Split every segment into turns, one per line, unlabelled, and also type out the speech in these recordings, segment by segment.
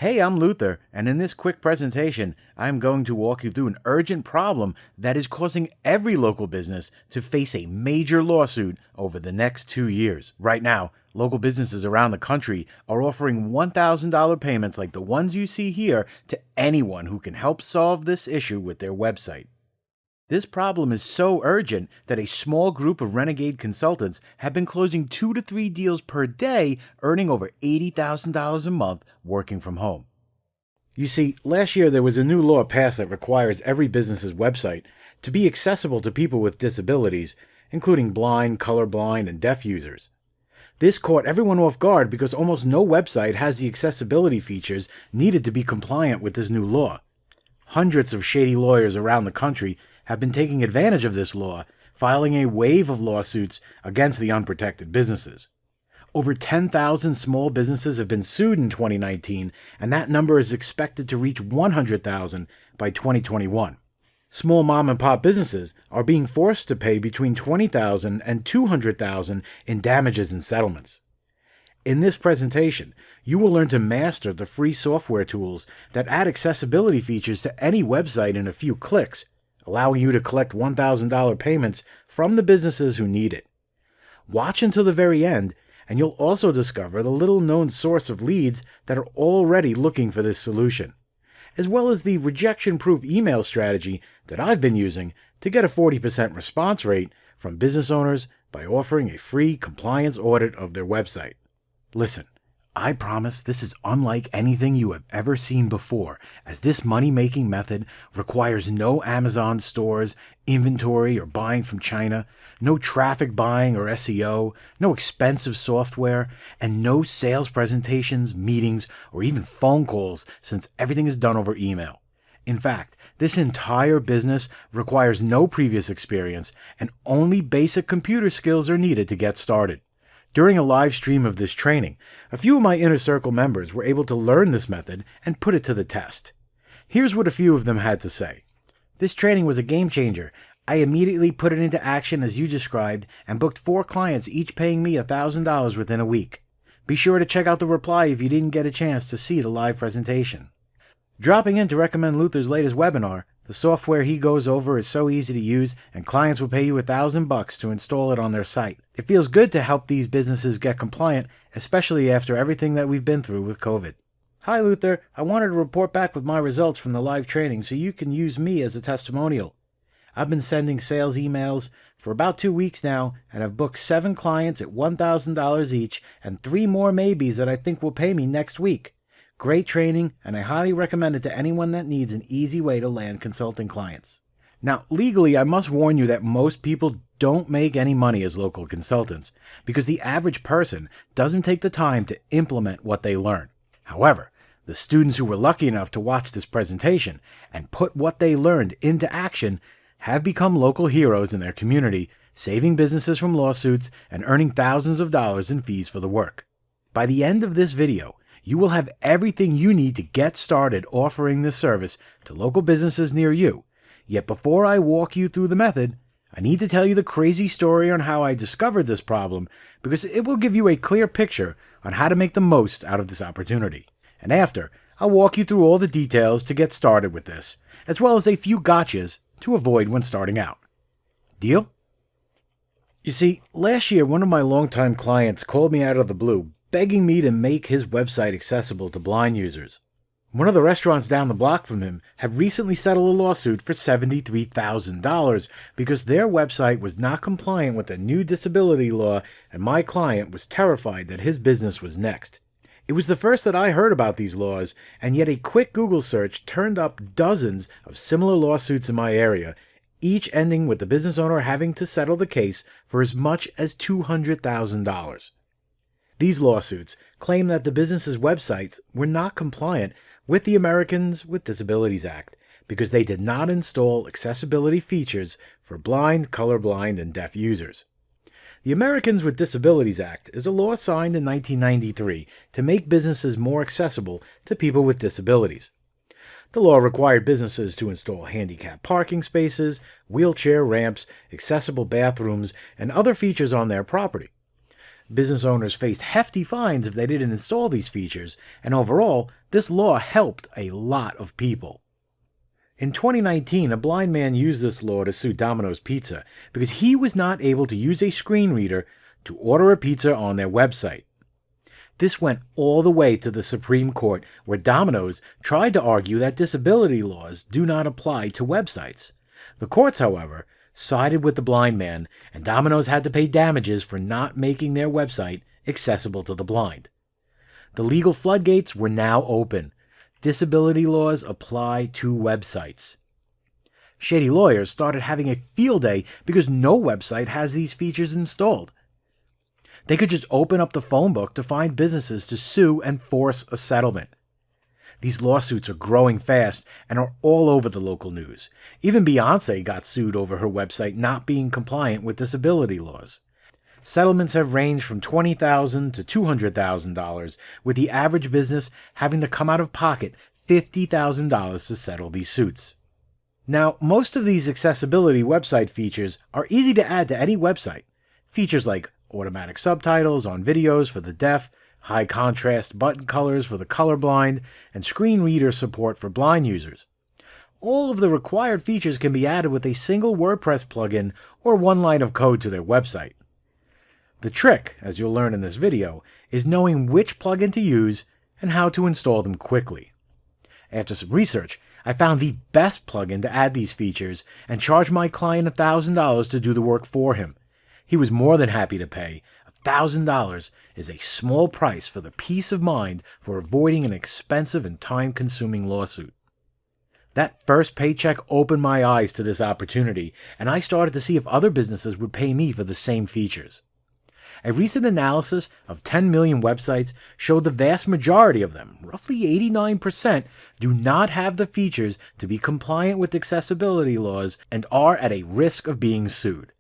Hey, I'm Luther, and in this quick presentation, I'm going to walk you through an urgent problem that is causing every local business to face a major lawsuit over the next 2 years. Right now, local businesses around the country are offering $1,000 payments like the ones you see here to anyone who can help solve this issue with their website. This problem is so urgent that a small group of renegade consultants have been closing 2 to 3 deals per day, earning over $80,000 a month working from home. You see, last year there was a new law passed that requires every business's website to be accessible to people with disabilities, including blind, colorblind, and deaf users. This caught everyone off guard because almost no website has the accessibility features needed to be compliant with this new law. Hundreds of shady lawyers around the country have been taking advantage of this law, filing a wave of lawsuits against the unprotected businesses. Over 10,000 small businesses have been sued in 2019, and that number is expected to reach 100,000 by 2021. Small mom-and-pop businesses are being forced to pay between $20,000 and $200,000 in damages and settlements. In this presentation, you will learn to master the free software tools that add accessibility features to any website in a few clicks, allowing you to collect $1,000 payments from the businesses who need it. Watch until the very end, and you'll also discover the little-known source of leads that are already looking for this solution, as well as the rejection-proof email strategy that I've been using to get a 40% response rate from business owners by offering a free compliance audit of their website. Listen, I promise this is unlike anything you have ever seen before, as this money-making method requires no Amazon stores, inventory, or buying from China, no traffic buying or SEO, no expensive software, and no sales presentations, meetings, or even phone calls, since everything is done over email. In fact, this entire business requires no previous experience, and only basic computer skills are needed to get started. During a live stream of this training, a few of my Inner Circle members were able to learn this method and put it to the test. Here's what a few of them had to say. This training was a game changer. I immediately put it into action as you described and booked 4 clients, each paying me $1,000 within a week. Be sure to check out the reply if you didn't get a chance to see the live presentation. Dropping in to recommend Luther's latest webinar. The software he goes over is so easy to use, and clients will pay you $1,000 to install it on their site. It feels good to help these businesses get compliant, especially after everything that we've been through with COVID. Hi Luther, I wanted to report back with my results from the live training so you can use me as a testimonial. I've been sending sales emails for about 2 weeks now, and I've booked 7 clients at $1,000 each and 3 more maybes that I think will pay me next week. Great training, and I highly recommend it to anyone that needs an easy way to land consulting clients. Now, legally, I must warn you that most people don't make any money as local consultants because the average person doesn't take the time to implement what they learn. However, the students who were lucky enough to watch this presentation and put what they learned into action have become local heroes in their community, saving businesses from lawsuits and earning thousands of dollars in fees for the work. By the end of this video, you will have everything you need to get started offering this service to local businesses near you. Yet before I walk you through the method, I need to tell you the crazy story on how I discovered this problem because it will give you a clear picture on how to make the most out of this opportunity. And after, I'll walk you through all the details to get started with this, as well as a few gotchas to avoid when starting out. Deal? You see, last year one of my longtime clients called me out of the blue, begging me to make his website accessible to blind users. One of the restaurants down the block from him had recently settled a lawsuit for $73,000 because their website was not compliant with the new disability law, and my client was terrified that his business was next. It was the first that I heard about these laws, and yet a quick Google search turned up dozens of similar lawsuits in my area, each ending with the business owner having to settle the case for as much as $200,000. These lawsuits claim that the business's websites were not compliant with the Americans with Disabilities Act because they did not install accessibility features for blind, colorblind, and deaf users. The Americans with Disabilities Act is a law signed in 1993 to make businesses more accessible to people with disabilities. The law required businesses to install handicap parking spaces, wheelchair ramps, accessible bathrooms, and other features on their property. Business owners faced hefty fines if they didn't install these features, and overall, this law helped a lot of people. In 2019, a blind man used this law to sue Domino's Pizza because he was not able to use a screen reader to order a pizza on their website. This went all the way to the Supreme Court, where Domino's tried to argue that disability laws do not apply to websites. The courts, however, sided with the blind man, and Domino's had to pay damages for not making their website accessible to the blind. The legal floodgates were now open. Disability laws apply to websites. Shady lawyers started having a field day because no website has these features installed. They could just open up the phone book to find businesses to sue and force a settlement. These lawsuits are growing fast and are all over the local news. Even Beyoncé got sued over her website not being compliant with disability laws. Settlements have ranged from $20,000 to $200,000, with the average business having to come out of pocket $50,000 to settle these suits. Now, most of these accessibility website features are easy to add to any website. Features like automatic subtitles on videos for the deaf, high contrast button colors for the colorblind, and screen reader support for blind users. All of the required features can be added with a single WordPress plugin or one line of code to their website. The trick, as you'll learn in this video, is knowing which plugin to use and how to install them quickly. After some research, I found the best plugin to add these features and charged my client $1,000 to do the work for him. He was more than happy to pay. $1,000 is a small price for the peace of mind for avoiding an expensive and time-consuming lawsuit. That first paycheck opened my eyes to this opportunity, and I started to see if other businesses would pay me for the same features. A recent analysis of 10 million websites showed the vast majority of them, roughly 89%, do not have the features to be compliant with accessibility laws and are at a risk of being sued.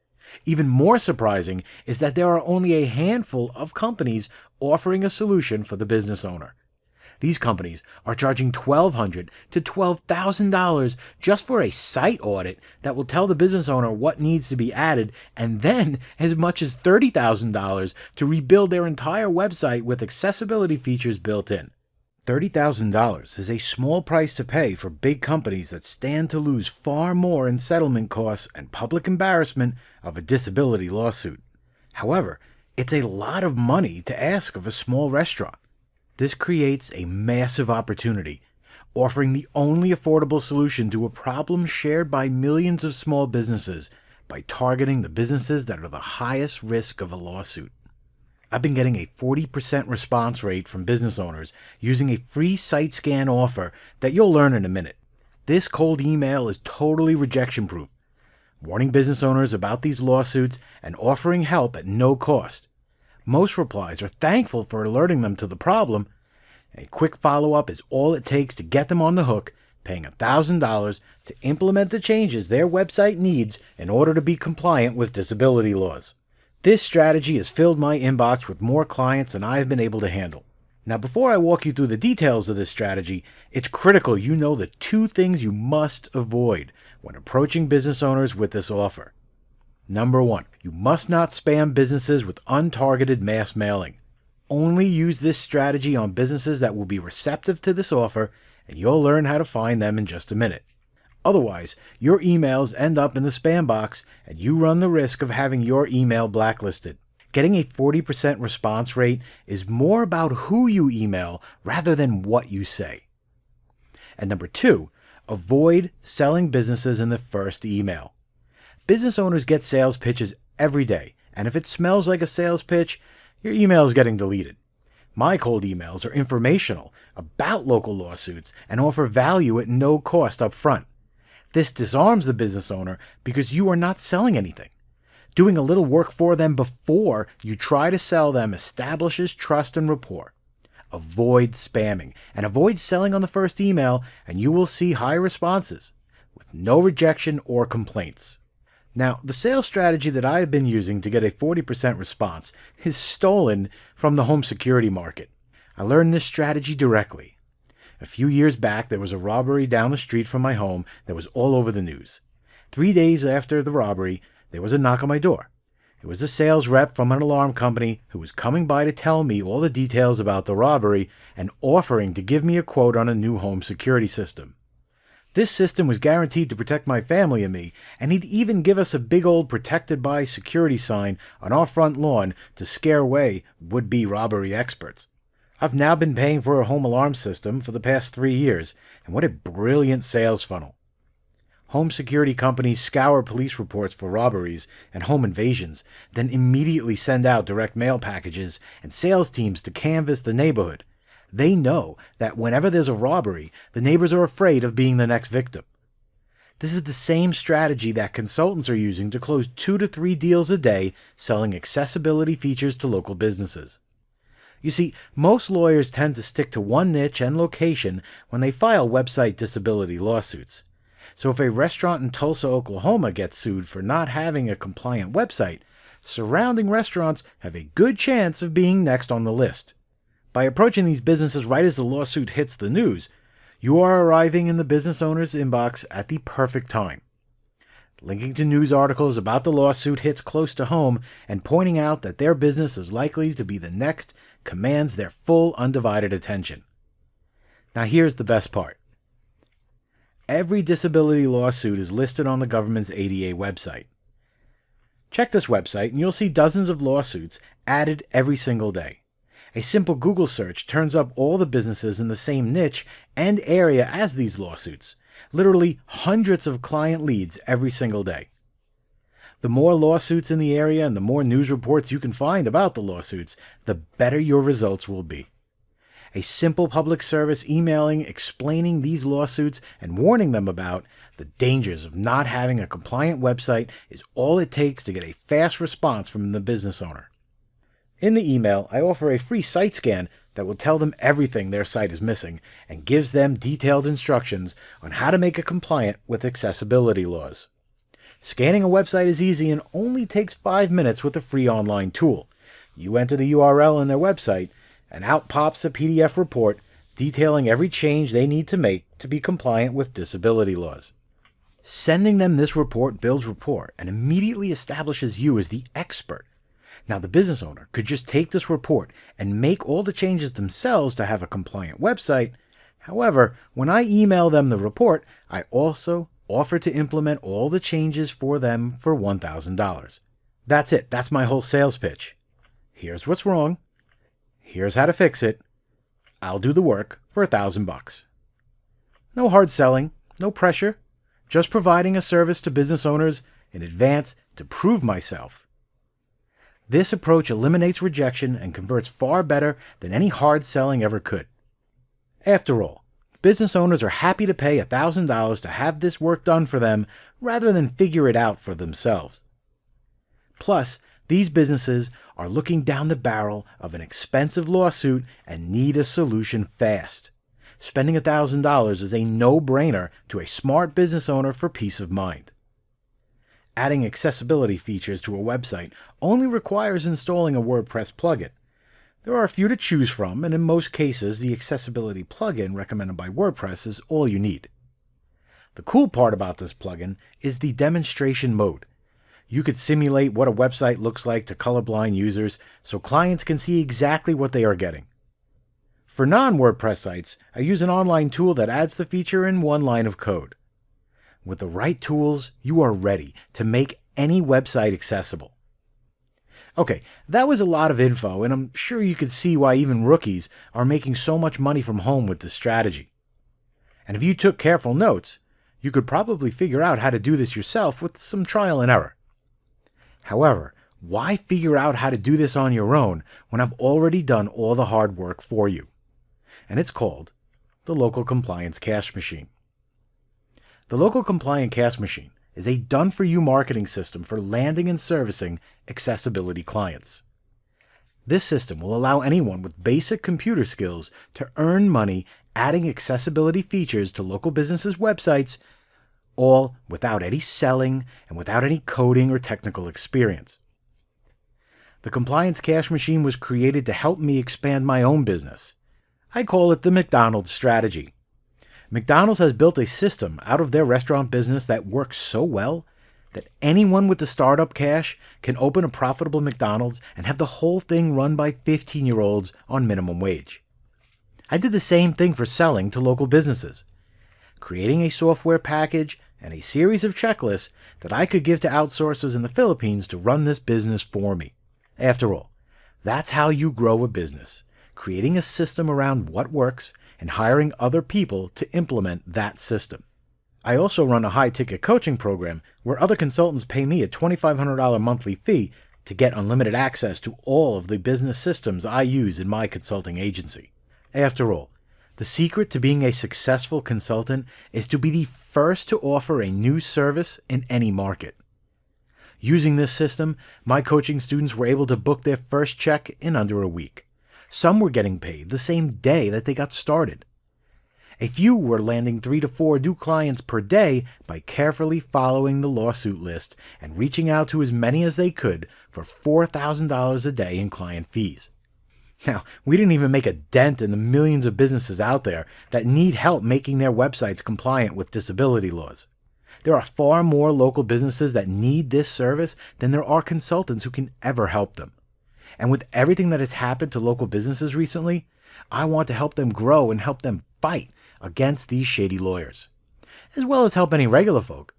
Even more surprising is that there are only a handful of companies offering a solution for the business owner. These companies are charging $1,200 to $12,000 just for a site audit that will tell the business owner what needs to be added, and then as much as $30,000 to rebuild their entire website with accessibility features built in. $30,000 is a small price to pay for big companies that stand to lose far more in settlement costs and public embarrassment of a disability lawsuit. However, it's a lot of money to ask of a small restaurant. This creates a massive opportunity, offering the only affordable solution to a problem shared by millions of small businesses by targeting the businesses that are the highest risk of a lawsuit. I've been getting a 40% response rate from business owners using a free site scan offer that you'll learn in a minute. This cold email is totally rejection-proof, warning business owners about these lawsuits and offering help at no cost. Most replies are thankful for alerting them to the problem. A quick follow-up is all it takes to get them on the hook, paying $1,000 to implement the changes their website needs in order to be compliant with disability laws. This strategy has filled my inbox with more clients than I have been able to handle. Now, before I walk you through the details of this strategy, it's critical you know the two things you must avoid when approaching business owners with this offer. Number 1, you must not spam businesses with untargeted mass mailing. Only use this strategy on businesses that will be receptive to this offer, and you'll learn how to find them in just a minute. Otherwise, your emails end up in the spam box, and you run the risk of having your email blacklisted. Getting a 40% response rate is more about who you email rather than what you say. And number 2, avoid selling businesses in the first email. Business owners get sales pitches every day, and if it smells like a sales pitch, your email is getting deleted. My cold emails are informational about local lawsuits and offer value at no cost up front. This disarms the business owner because you are not selling anything. Doing a little work for them before you try to sell them establishes trust and rapport. Avoid spamming and avoid selling on the first email, and you will see high responses with no rejection or complaints. Now, the sales strategy that I have been using to get a 40% response is stolen from the home security market. I learned this strategy directly. A few years back, there was a robbery down the street from my home that was all over the news. 3 days after the robbery, there was a knock on my door. It was a sales rep from an alarm company who was coming by to tell me all the details about the robbery and offering to give me a quote on a new home security system. This system was guaranteed to protect my family and me, and he'd even give us a big old protected by security sign on our front lawn to scare away would-be robbery experts. I've now been paying for a home alarm system for the past 3 years, and what a brilliant sales funnel. Home security companies scour police reports for robberies and home invasions, then immediately send out direct mail packages and sales teams to canvass the neighborhood. They know that whenever there's a robbery, the neighbors are afraid of being the next victim. This is the same strategy that consultants are using to close 2 to 3 deals a day selling accessibility features to local businesses. You see, most lawyers tend to stick to one niche and location when they file website disability lawsuits. So if a restaurant in Tulsa, Oklahoma gets sued for not having a compliant website, surrounding restaurants have a good chance of being next on the list. By approaching these businesses right as the lawsuit hits the news, you are arriving in the business owner's inbox at the perfect time. Linking to news articles about the lawsuit hits close to home, and pointing out that their business is likely to be the next commands their full undivided attention. Now here's the best part. Every disability lawsuit is listed on the government's ADA website. Check this website and you'll see dozens of lawsuits added every single day. A simple Google search turns up all the businesses in the same niche and area as these lawsuits, literally hundreds of client leads every single day. The more lawsuits in the area and the more news reports you can find about the lawsuits, the better your results will be. A simple public service emailing explaining these lawsuits and warning them about the dangers of not having a compliant website is all it takes to get a fast response from the business owner. In the email, I offer a free site scan that will tell them everything their site is missing and gives them detailed instructions on how to make it compliant with accessibility laws. Scanning a website is easy and only takes 5 minutes with a free online tool. You enter the URL in their website, and out pops a PDF report detailing every change they need to make to be compliant with disability laws. Sending them this report builds rapport and immediately establishes you as the expert. Now, the business owner could just take this report and make all the changes themselves to have a compliant website. However, when I email them the report, I also offer to implement all the changes for them for $1,000. That's it. That's my whole sales pitch. Here's what's wrong. Here's how to fix it. I'll do the work for $1,000. No hard selling, no pressure, just providing a service to business owners in advance to prove myself. This approach eliminates rejection and converts far better than any hard selling ever could. After all, business owners are happy to pay $1,000 to have this work done for them rather than figure it out for themselves. Plus, these businesses are looking down the barrel of an expensive lawsuit and need a solution fast. Spending $1,000 is a no-brainer to a smart business owner for peace of mind. Adding accessibility features to a website only requires installing a WordPress plugin. There are a few to choose from, and in most cases, the accessibility plugin recommended by WordPress is all you need. The cool part about this plugin is the demonstration mode. You could simulate what a website looks like to colorblind users so clients can see exactly what they are getting. For non-WordPress sites, I use an online tool that adds the feature in one line of code. With the right tools, you are ready to make any website accessible. Okay, that was a lot of info, and I'm sure you could see why even rookies are making so much money from home with this strategy. And if you took careful notes, you could probably figure out how to do this yourself with some trial and error. However, why figure out how to do this on your own when I've already done all the hard work for you? And it's called the Local Compliance Cash Machine. The Local Compliant Cash Machine is a done-for-you marketing system for landing and servicing accessibility clients. This system will allow anyone with basic computer skills to earn money adding accessibility features to local businesses' websites, all without any selling and without any coding or technical experience. The Compliance Cash Machine was created to help me expand my own business. I call it the McDonald's strategy. McDonald's has built a system out of their restaurant business that works so well that anyone with the startup cash can open a profitable McDonald's and have the whole thing run by 15-year-olds on minimum wage. I did the same thing for selling to local businesses, creating a software package and a series of checklists that I could give to outsourcers in the Philippines to run this business for me. After all, that's how you grow a business, creating a system around what works and hiring other people to implement that system. I also run a high-ticket coaching program where other consultants pay me a $2,500 monthly fee to get unlimited access to all of the business systems I use in my consulting agency. After all, the secret to being a successful consultant is to be the first to offer a new service in any market. Using this system, my coaching students were able to book their first check in under a week. Some were getting paid the same day that they got started. A few were landing 3 to 4 new clients per day by carefully following the lawsuit list and reaching out to as many as they could for $4,000 a day in client fees. Now, we didn't even make a dent in the millions of businesses out there that need help making their websites compliant with disability laws. There are far more local businesses that need this service than there are consultants who can ever help them. And with everything that has happened to local businesses recently, I want to help them grow and help them fight against these shady lawyers, as well as help any regular folk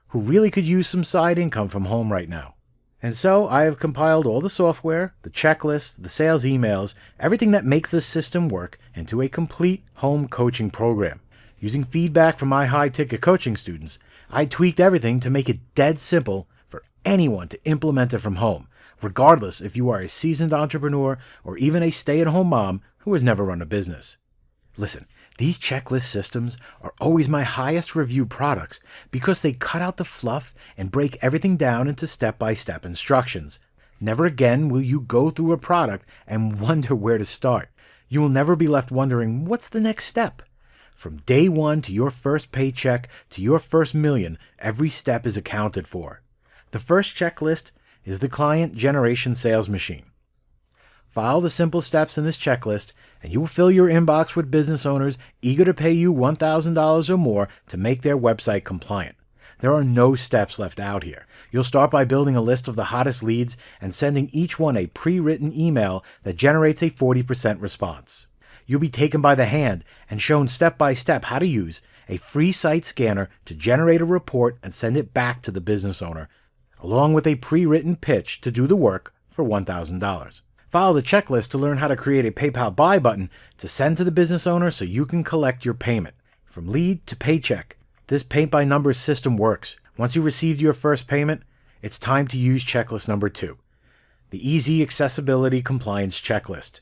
who really could use some side income from home right now. And so I have compiled all the software, the checklists, the sales emails, everything that makes this system work into a complete home coaching program. Using feedback from my high-ticket coaching students, I tweaked everything to make it dead simple for anyone to implement it from home, regardless if you are a seasoned entrepreneur or even a stay-at-home mom who has never run a business. Listen, these checklist systems are always my highest reviewed products because they cut out the fluff and break everything down into step-by-step instructions. Never again will you go through a product and wonder where to start. You will never be left wondering, what's the next step? From day one to your first paycheck to your first million, every step is accounted for. The first checklist is the Client Generation Sales Machine. Follow the simple steps in this checklist, and you will fill your inbox with business owners eager to pay you $1,000 or more to make their website compliant. There are no steps left out here. You'll start by building a list of the hottest leads and sending each one a pre-written email that generates a 40% response. You'll be taken by the hand and shown step-by-step how to use a free site scanner to generate a report and send it back to the business owner, along with a pre-written pitch to do the work for $1,000. Follow the checklist to learn how to create a PayPal buy button to send to the business owner so you can collect your payment. From lead to paycheck, this paint-by-numbers system works. Once you've received your first payment, it's time to use checklist number 2, the Easy Accessibility Compliance Checklist.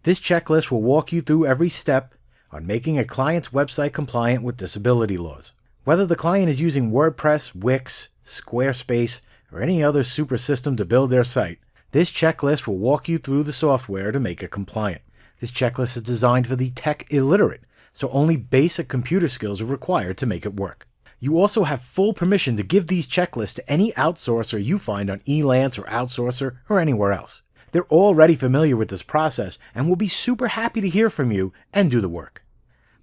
This checklist will walk you through every step on making a client's website compliant with disability laws. Whether the client is using WordPress, Wix, Squarespace, or any other super system to build their site, this checklist will walk you through the software to make it compliant. This checklist is designed for the tech illiterate, so only basic computer skills are required to make it work. You also have full permission to give these checklists to any outsourcer you find on Elance or Outsourcer or anywhere else. They're already familiar with this process and will be super happy to hear from you and do the work.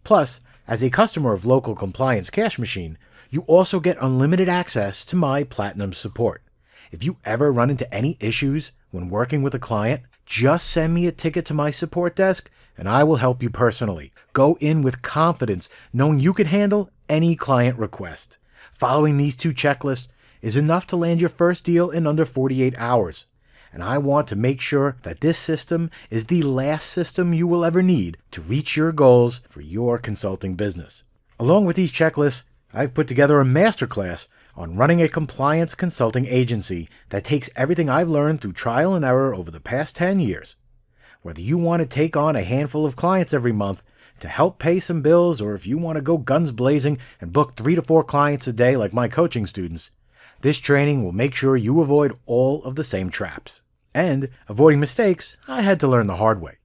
Plus, as a customer of Local Compliance Cash Machine, you also get unlimited access to my Platinum support. If you ever run into any issues when working with a client, just send me a ticket to my support desk and I will help you personally. Go in with confidence, knowing you can handle any client request. Following these 2 checklists is enough to land your first deal in under 48 hours. And I want to make sure that this system is the last system you will ever need to reach your goals for your consulting business. Along with these checklists, I've put together a masterclass on running a compliance consulting agency that takes everything I've learned through trial and error over the past 10 years. Whether you want to take on a handful of clients every month to help pay some bills, or if you want to go guns blazing and book 3 to 4 clients a day like my coaching students, this training will make sure you avoid all of the same traps. And avoiding mistakes, I had to learn the hard way.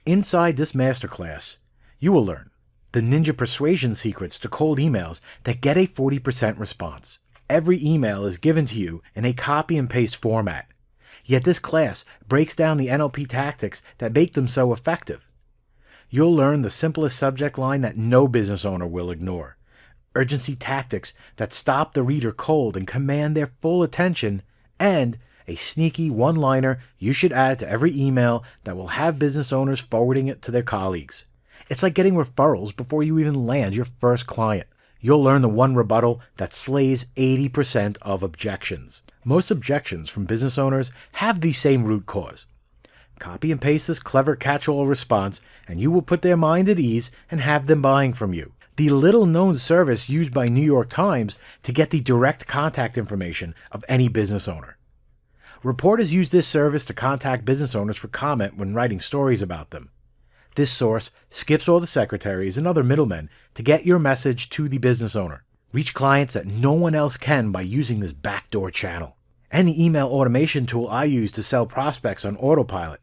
Inside this masterclass, you will learn the ninja persuasion secrets to cold emails that get a 40% response. Every email is given to you in a copy and paste format. Yet this class breaks down the NLP tactics that make them so effective. You'll learn the simplest subject line that no business owner will ignore. urgency tactics that stop the reader cold and command their full attention, and a sneaky one-liner you should add to every email that will have business owners forwarding it to their colleagues. It's like getting referrals before you even land your first client. You'll learn the one rebuttal that slays 80% of objections. Most objections from business owners have the same root cause. Copy and paste this clever catch-all response, and you will put their mind at ease and have them buying from you. The little-known service used by New York Times to get the direct contact information of any business owner. Reporters use this service to contact business owners for comment when writing stories about them. This source skips all the secretaries and other middlemen to get your message to the business owner. Reach clients that no one else can by using this backdoor channel. And the email automation tool I use to sell prospects on autopilot.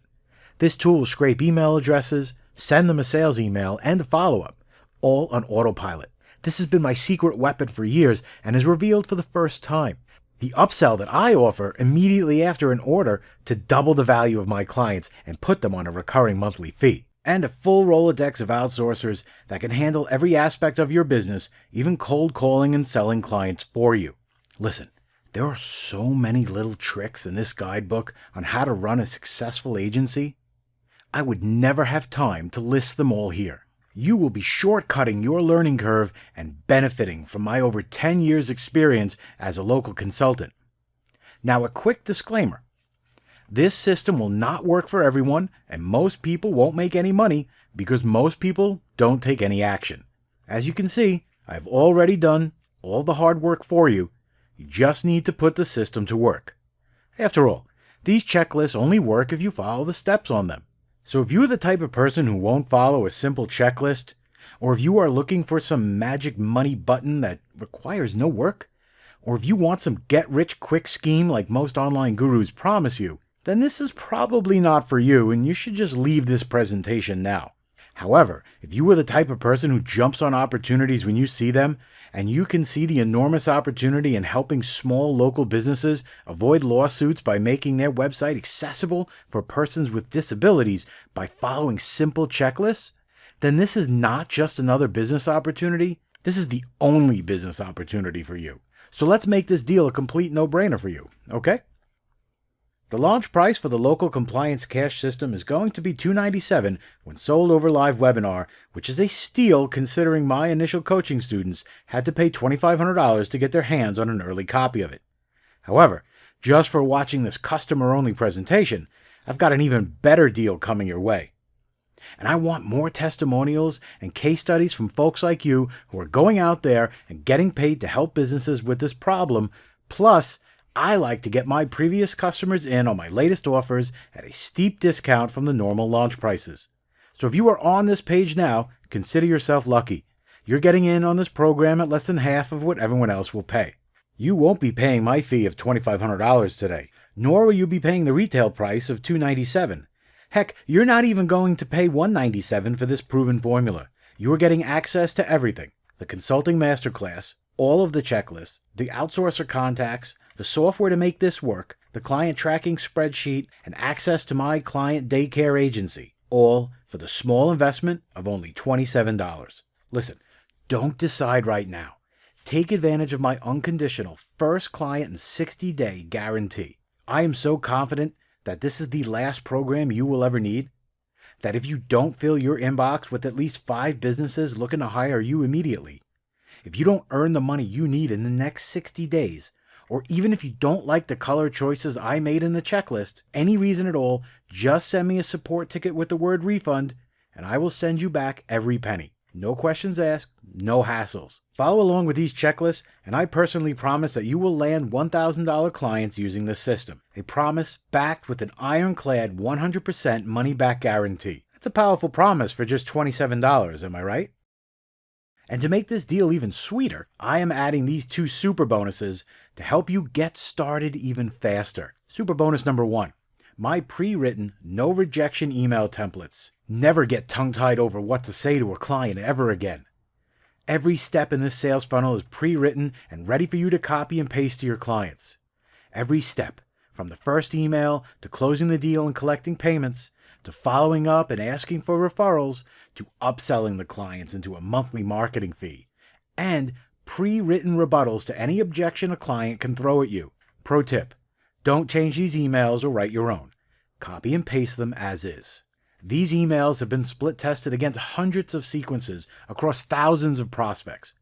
This tool will scrape email addresses, send them a sales email, and a follow-up, all on autopilot. This has been my secret weapon for years and is revealed for the first time. The upsell that I offer immediately after an order to double the value of my clients and put them on a recurring monthly fee. And a full Rolodex of outsourcers that can handle every aspect of your business, even cold calling and selling clients for you. Listen, there are so many little tricks in this guidebook on how to run a successful agency. I would never have time to list them all here. You will be shortcutting your learning curve and benefiting from my over 10 years experience as a local consultant. Now, a quick disclaimer. This system will not work for everyone, and most people won't make any money because most people don't take any action. As you can see, I've already done all the hard work for you. You just need to put the system to work. After all, these checklists only work if you follow the steps on them. So if you're the type of person who won't follow a simple checklist, or if you are looking for some magic money button that requires no work, or if you want some get-rich-quick scheme like most online gurus promise you, then this is probably not for you and you should just leave this presentation now. However, if you are the type of person who jumps on opportunities when you see them, and you can see the enormous opportunity in helping small local businesses avoid lawsuits by making their website accessible for persons with disabilities by following simple checklists, then this is not just another business opportunity, this is the only business opportunity for you. So let's make this deal a complete no-brainer for you, okay? The launch price for the local compliance cash system is going to be $297 when sold over live webinar, which is a steal considering my initial coaching students had to pay $2,500 to get their hands on an early copy of it. However, just for watching this customer-only presentation, I've got an even better deal coming your way. And I want more testimonials and case studies from folks like you who are going out there and getting paid to help businesses with this problem, plus I like to get my previous customers in on my latest offers at a steep discount from the normal launch prices. So if you are on this page now, consider yourself lucky. You're getting in on this program at less than half of what everyone else will pay. You won't be paying my fee of $2,500 today, nor will you be paying the retail price of $297. Heck, you're not even going to pay $197 for this proven formula. You are getting access to everything: the consulting masterclass, all of the checklists, the outsourcer contacts, the software to make this work, the client tracking spreadsheet, and access to my client daycare agency, all for the small investment of only $27. Listen, don't decide right now. Take advantage of my unconditional first client and 60-day guarantee. I am so confident that this is the last program you will ever need, that if you don't fill your inbox with at least 5 businesses looking to hire you immediately, if you don't earn the money you need in the next 60 days, or even if you don't like the color choices I made in the checklist, any reason at all, just send me a support ticket with the word refund, and I will send you back every penny. No questions asked, no hassles. Follow along with these checklists, and I personally promise that you will land $1,000 clients using this system. A promise backed with an ironclad 100% money-back guarantee. That's a powerful promise for just $27, am I right? And to make this deal even sweeter, I am adding these 2 super bonuses to help you get started even faster. Super bonus number 1, my pre-written, no rejection email templates. Never get tongue-tied over what to say to a client ever again. Every step in this sales funnel is pre-written and ready for you to copy and paste to your clients. Every step, from the first email to closing the deal and collecting payments, to following up and asking for referrals, to upselling the clients into a monthly marketing fee, and pre-written rebuttals to any objection a client can throw at you. Pro tip: don't change these emails or write your own. Copy and paste them as is. These emails have been split tested against hundreds of sequences across thousands of prospects.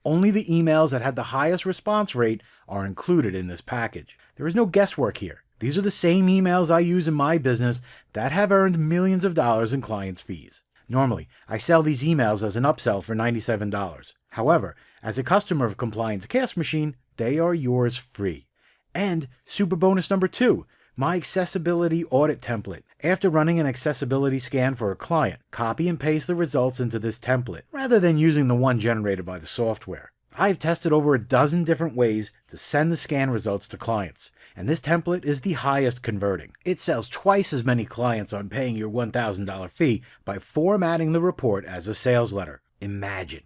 Only the emails that had the highest response rate are included in this package. There is no guesswork here. These are the same emails I use in my business that have earned millions of dollars in clients' fees. Normally, I sell these emails as an upsell for $97. However, as a customer of Compliance Cash Machine, they are yours free. And super bonus number 2, my accessibility audit template. After running an accessibility scan for a client, copy and paste the results into this template, rather than using the one generated by the software. I've tested over a dozen different ways to send the scan results to clients, and this template is the highest converting. It sells twice as many clients on paying your $1,000 fee by formatting the report as a sales letter. Imagine,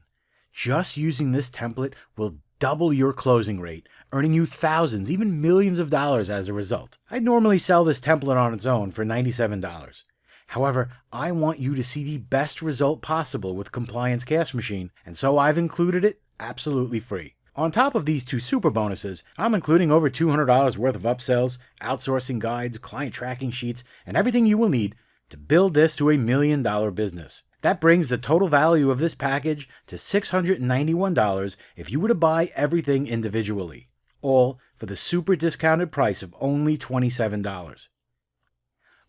just using this template will double your closing rate, earning you thousands, even millions of dollars as a result. I'd normally sell this template on its own for $97. However, I want you to see the best result possible with Compliance Cash Machine, and so I've included it absolutely free. On top of these 2 super bonuses, I'm including over $200 worth of upsells, outsourcing guides, client tracking sheets, and everything you will need to build this to $1 million business. That brings the total value of this package to $691 if you were to buy everything individually, all for the super discounted price of only $27.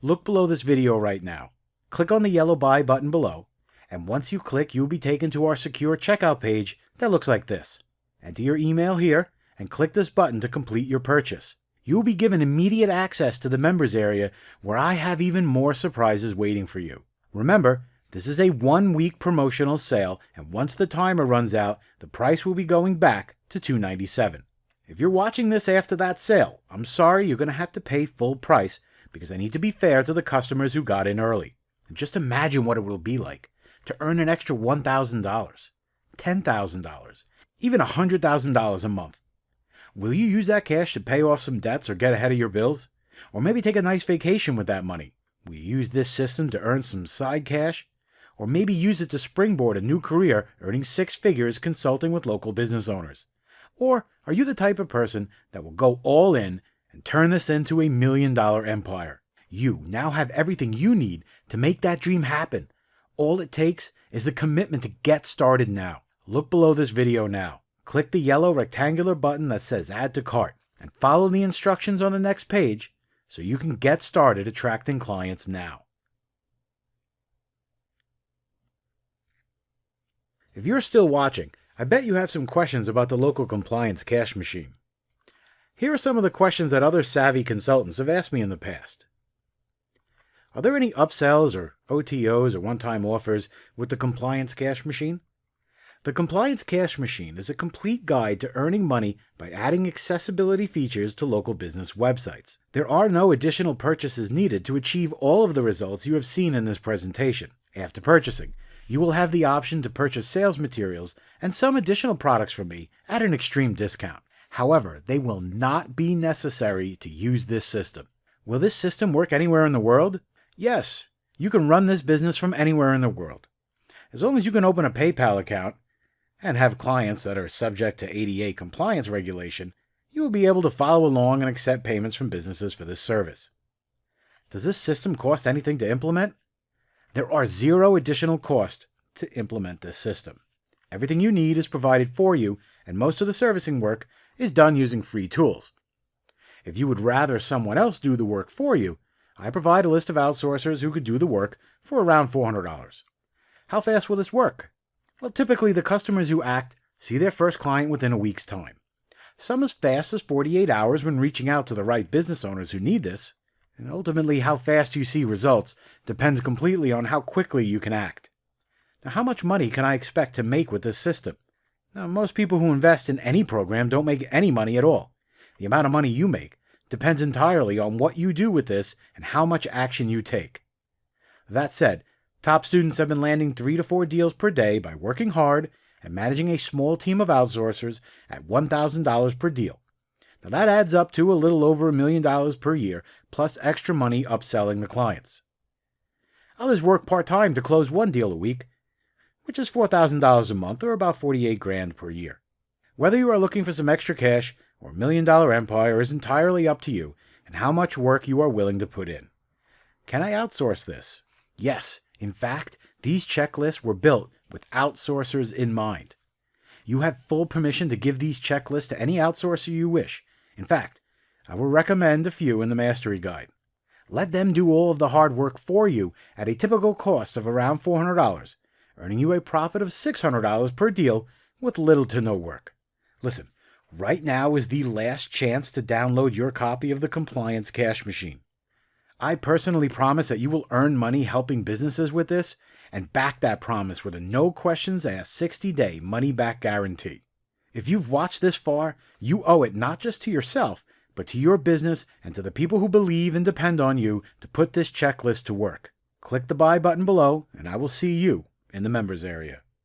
Look below this video right now. Click on the yellow buy button below, and once you click, you'll be taken to our secure checkout page that looks like this. Enter your email here and click this button to complete your purchase. You will be given immediate access to the members area where I have even more surprises waiting for you. Remember, this is a 1-week promotional sale, and once the timer runs out, the price will be going back to $297. If you're watching this after that sale, I'm sorry, you're going to have to pay full price because I need to be fair to the customers who got in early. And just imagine what it will be like to earn an extra $1,000, $10,000, even $100,000 a month. Will you use that cash to pay off some debts or get ahead of your bills? Or maybe take a nice vacation with that money? Will you use this system to earn some side cash? Or maybe use it to springboard a new career earning 6 figures consulting with local business owners? Or are you the type of person that will go all in and turn this into $1 million empire? You now have everything you need to make that dream happen. All it takes is the commitment to get started now. Look below this video now. Click the yellow rectangular button that says Add to Cart and follow the instructions on the next page so you can get started attracting clients now. If you're still watching, I bet you have some questions about the local Compliance Cash Machine. Here are some of the questions that other savvy consultants have asked me in the past. Are there any upsells or OTOs or one-time offers with the Compliance Cash Machine? The Compliance Cash Machine is a complete guide to earning money by adding accessibility features to local business websites. There are no additional purchases needed to achieve all of the results you have seen in this presentation. After purchasing, you will have the option to purchase sales materials and some additional products from me at an extreme discount. However, they will not be necessary to use this system. Will this system work anywhere in the world? Yes, you can run this business from anywhere in the world. As long as you can open a PayPal account and have clients that are subject to ADA compliance regulation, you will be able to follow along and accept payments from businesses for this service. Does this system cost anything to implement? There are 0 additional cost to implement this system. Everything you need is provided for you, and most of the servicing work is done using free tools. If you would rather someone else do the work for you, I provide a list of outsourcers who could do the work for around $400. How fast will this work? Well, typically the customers who act see their first client within a week's time. Some as fast as 48 hours when reaching out to the right business owners who need this. And ultimately, how fast you see results depends completely on how quickly you can act. Now, how much money can I expect to make with this system? Now, most people who invest in any program don't make any money at all. The amount of money you make depends entirely on what you do with this and how much action you take. That said, top students have been landing 3 to 4 deals per day by working hard and managing a small team of outsourcers at $1,000 per deal. Now that adds up to a little over $1 million per year, plus extra money upselling the clients. Others work part-time to close 1 deal a week, which is $4,000 a month or about $48,000 per year. Whether you are looking for some extra cash or $1 million empire is entirely up to you and how much work you are willing to put in. Can I outsource this? Yes. In fact, these checklists were built with outsourcers in mind. You have full permission to give these checklists to any outsourcer you wish. In fact, I will recommend a few in the Mastery Guide. Let them do all of the hard work for you at a typical cost of around $400, earning you a profit of $600 per deal with little to no work. Listen, right now is the last chance to download your copy of the Compliance Cash Machine. I personally promise that you will earn money helping businesses with this and back that promise with a no questions asked 60-day money-back guarantee. If you've watched this far, you owe it not just to yourself, but to your business and to the people who believe and depend on you to put this checklist to work. Click the buy button below, and I will see you in the members area.